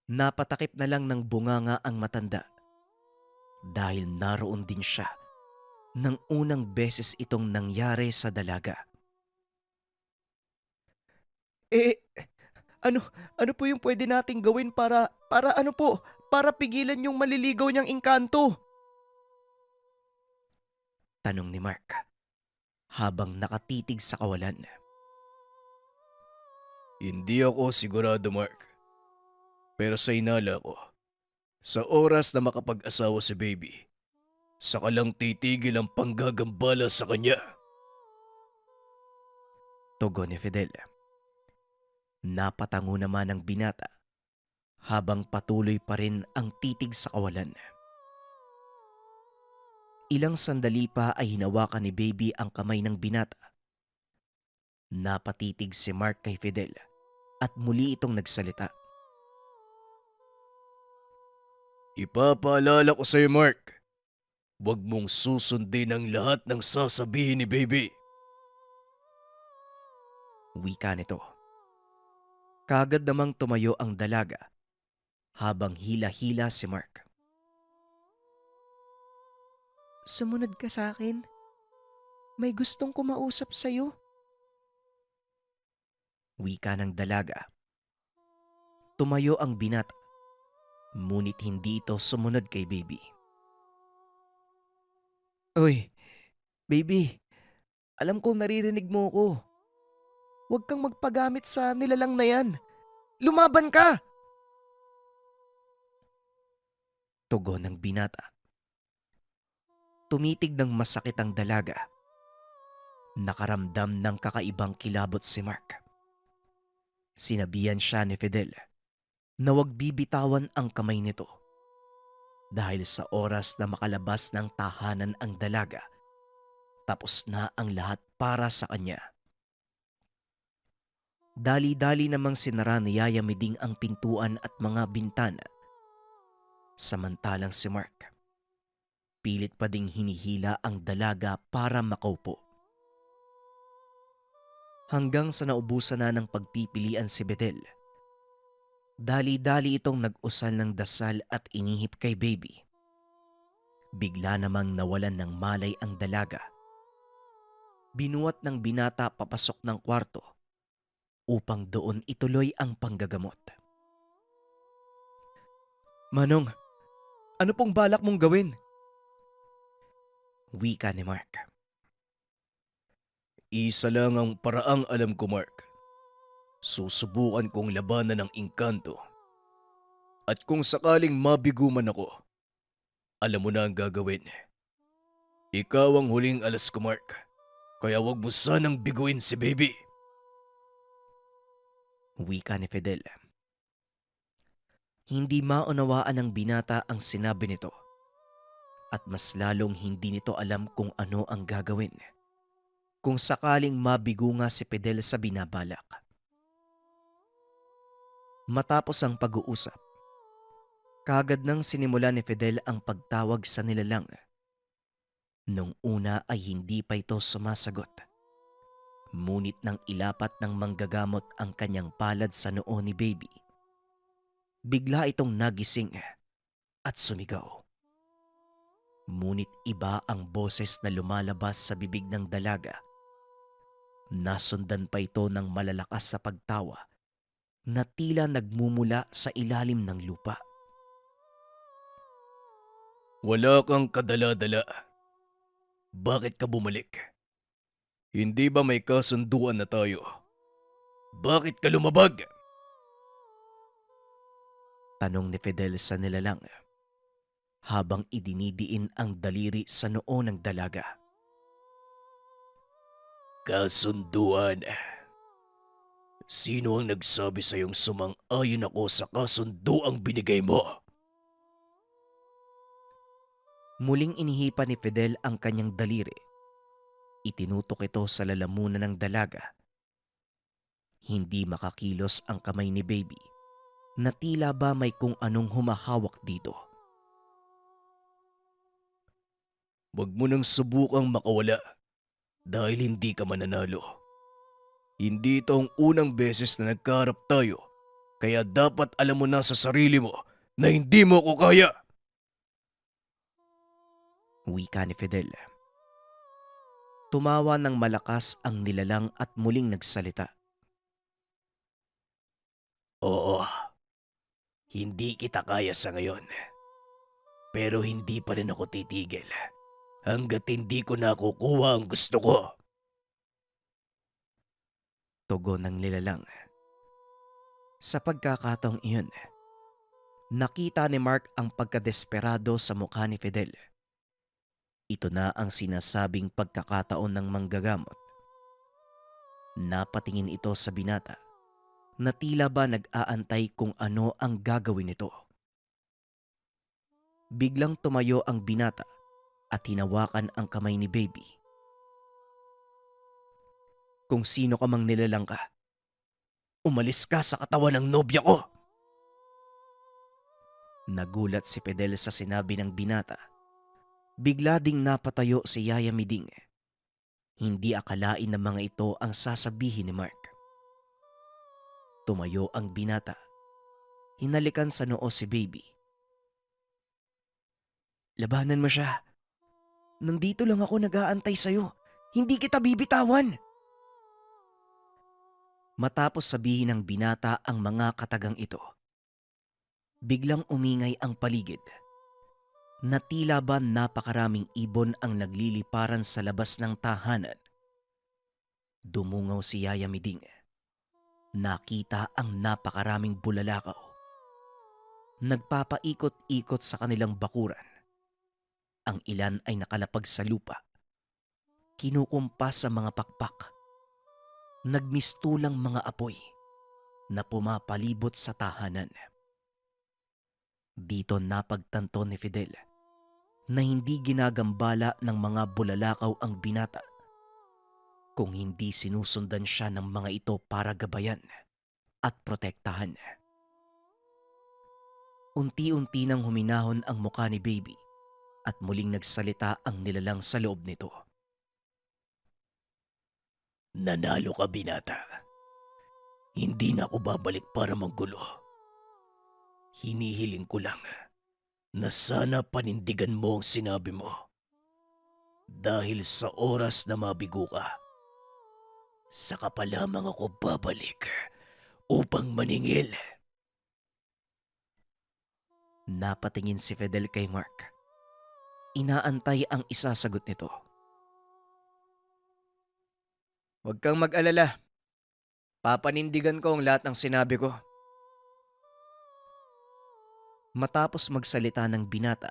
Napatakip na lang ng bunganga ang matanda dahil naroon din siya nang unang beses itong nangyari sa dalaga. Ano, ano po yung pwede nating gawin para pigilan yung maliligaw niyang engkanto? Tanong ni Mark habang nakatitig sa kawalan. Hindi ako sigurado, Mark. Pero sa inala ko, sa oras na makapag-asawa si baby, saka lang titigil ang panggagambala sa kanya. Tugon ni Fidel. Napatango naman ang binata habang patuloy pa rin ang titig sa kawalan. Ilang sandali pa ay hinawakan ni baby ang kamay ng binata. Napatitig si Mark kay Fidel at muli itong nagsalita. Ipapaalala ko sa'yo, Mark. Huwag mong susundin ang lahat ng sasabihin ni baby. Wika nito. Kagad namang tumayo ang dalaga habang hila-hila si Mark. Sumunod ka sa akin. May gustong kumausap sa'yo. Wika ng dalaga. Tumayo ang binata, ngunit hindi ito sumunod kay baby. Uy, baby, alam kong naririnig mo ko. Huwag kang magpagamit sa nilalang na yan. Lumaban ka! Tugon ng binata. Tumitig ng masakit ang dalaga. Nakaramdam ng kakaibang kilabot si Mark. Sinabihan siya ni Fidel na huwag bibitawan ang kamay nito dahil sa oras na makalabas ng tahanan ang dalaga, tapos na ang lahat para sa kanya. Dali-dali namang sinara ni Yaya Miding ang pintuan at mga bintana. Samantalang si Mark, pilit pa ding hinihila ang dalaga para makaupo. Hanggang sa naubusan na ng pagpipilian si Betel. Dali-dali itong nag-usal ng dasal at inihip kay baby. Bigla namang nawalan ng malay ang dalaga. Binuhat ng binata papasok ng kwarto upang doon ituloy ang panggagamot. Manong, ano pong balak mong gawin? Wika ni Mark. Isa lang ang paraang alam ko, Mark. Susubukan kong labanan ang engkanto. At kung sakaling mabigo man ako, alam mo na ang gagawin. Ikaw ang huling alas ko, Mark. Kaya wag mo sanang biguin si baby. Wika ni Fidel. Hindi maunawaan ng binata ang sinabi nito. At mas lalong hindi nito alam kung ano ang gagawin kung sakaling mabigo nga si Fidel sa binabalak. Matapos ang pag-uusap, kaagad nang sinimula ni Fidel ang pagtawag sa nilalang. Nung una ay hindi pa ito sumasagot. Ngunit nang ilapat ng manggagamot ang kanyang palad sa noo ni baby, bigla itong nagising at sumigaw. Ngunit iba ang boses na lumalabas sa bibig ng dalaga. Nasundan pa ito ng malalakas sa pagtawa na tila nagmumula sa ilalim ng lupa. Wala kang kadala-dala. Bakit ka bumalik? Hindi ba may kasunduan na tayo? Bakit ka lumabag? Tanong ni Fidel sa nilalang habang idinidiin ang daliri sa noo ng dalaga. Kasunduan? Sino ang nagsabi sa iyong sumang-ayon ako sa kasunduang binigay mo? Muling inihipan ni Fidel ang kanyang daliri. Itinutok ito sa lalamunan ng dalaga. Hindi makakilos ang kamay ni baby na tila ba may kung anong humahawak dito. Huwag mo nang subukang makawala dahil hindi ka mananalo. Hindi ito ang unang beses na nagkaharap tayo, kaya dapat alam mo na sa sarili mo na hindi mo ko kaya. Wika ni Fidel. Tumawa ng malakas ang nilalang at muling nagsalita. Oo, hindi kita kaya sa ngayon. Pero hindi pa rin ako titigil hanggat hindi ko nakukuha ang gusto ko. Tugon ng nilalang. Sa pagkakataong iyon, nakita ni Mark ang pagkadesperado sa mukha ni Fidel. Ito na ang sinasabing pagkakataon ng manggagamot. Napatingin ito sa binata na tila ba nag-aantay kung ano ang gagawin nito. Biglang tumayo ang binata at hinawakan ang kamay ni baby. Kung sino ka mang nilalang ka, umalis ka sa katawan ng nobya ko! Nagulat si Fidel sa sinabi ng binata. Bigla ding napatayo si Yaya Miding. Hindi akalain ng mga ito ang sasabihin ni Mark. Tumayo ang binata. Hinalikan sa noo si baby. Labanan mo siya. Nandito lang ako nag-aantay sa'yo. Hindi kita bibitawan. Matapos sabihin ng binata ang mga katagang ito, biglang umingay ang paligid. Na tila ba napakaraming ibon ang nagliliparan sa labas ng tahanan. Dumungaw si Yaya Miding. Nakita ang napakaraming bulalakaw. Nagpapaikot-ikot sa kanilang bakuran. Ang ilan ay nakalapag sa lupa. Kinukumpas sa mga pakpak. Nagmistulang mga apoy na pumapalibot sa tahanan. Dito napagtanto ni Fidel na hindi ginagambala ng mga bulalakaw ang binata kung hindi sinusundan siya ng mga ito para gabayan at protektahan. Unti-unti nang huminahon ang mukha ni baby at muling nagsalita ang nilalang sa loob nito. Nanalo ka, binata. Hindi na ako babalik para manggulo. Hinihiling ko lang na sana panindigan mo ang sinabi mo. Dahil sa oras na mabigo ka, saka pa lamang ako babalik upang maningil. Napatingin si Fidel kay Mark. Inaantay ang isasagot nito. Huwag kang mag-alala. Papanindigan ko ang lahat ng sinabi ko. Matapos magsalita ng binata,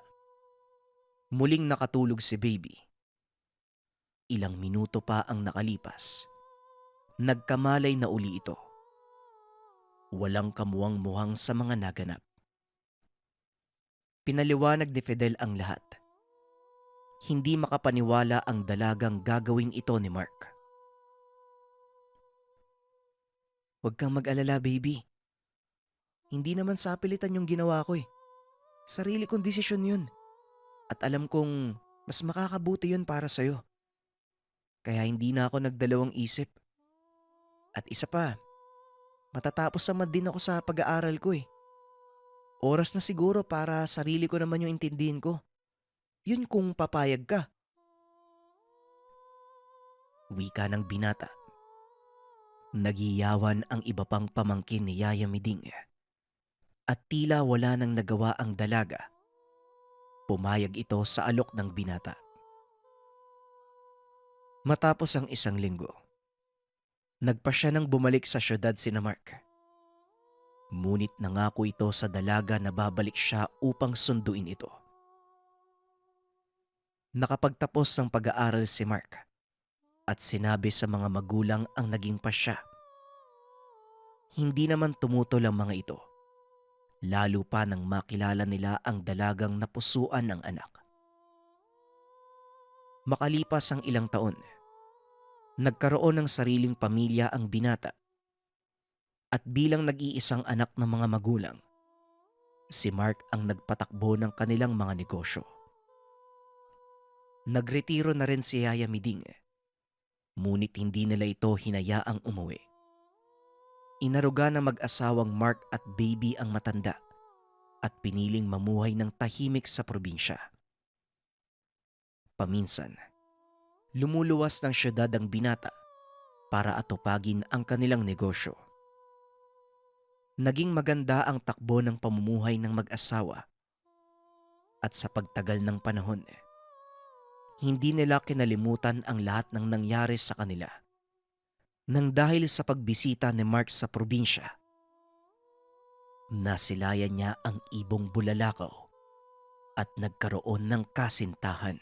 muling nakatulog si baby. Ilang minuto pa ang nakalipas. Nagkamalay na uli ito. Walang kamuwang-muwang sa mga naganap. Pinaliwanag ni Fidel ang lahat. Hindi makapaniwala ang dalagang gagawin ito ni Mark. Huwag kang mag-alala, baby. Hindi naman sapilitan yung ginawa ko eh. Sarili kong desisyon yun. At alam kong mas makakabuti yun para sa'yo. Kaya hindi na ako nagdalawang isip. At isa pa, matatapos naman din ako sa pag-aaral ko eh. Oras na siguro para sarili ko naman yung intindihin ko. Yun kung papayag ka. Wika ng binata. Nagiyawan ang iba pang pamangkin ni Yaya Miding at tila wala nang nagawa ang dalaga. Pumayag ito sa alok ng binata. Matapos ang isang linggo, nagpa siya nang bumalik sa syudad sina Mark. Ngunit nangako ito sa dalaga na babalik siya upang sunduin ito. Nakapagtapos ng pag-aaral si Mark at sinabi sa mga magulang ang naging pasya. Hindi naman tumutol ang mga ito, lalo pa nang makilala nila ang dalagang napusuan ng anak. Makalipas ang ilang taon, nagkaroon ng sariling pamilya ang binata at bilang nag-iisang anak ng mga magulang, si Mark ang nagpatakbo ng kanilang mga negosyo. Nagretiro na rin si Yaya Miding, ngunit hindi nila ito hinayaang umuwi. Inaruga ng mag-asawang Mark at baby ang matanda at piniling mamuhay ng tahimik sa probinsya. Paminsan, lumuluwas ng syudad ang binata para atupagin ang kanilang negosyo. Naging maganda ang takbo ng pamumuhay ng mag-asawa at sa pagtagal ng panahon, hindi nila kinalimutan ang lahat ng nangyari sa kanila. Nang dahil sa pagbisita ni Mark sa probinsya, nasilayan niya ang ibong bulalakaw at nagkaroon ng kasintahan.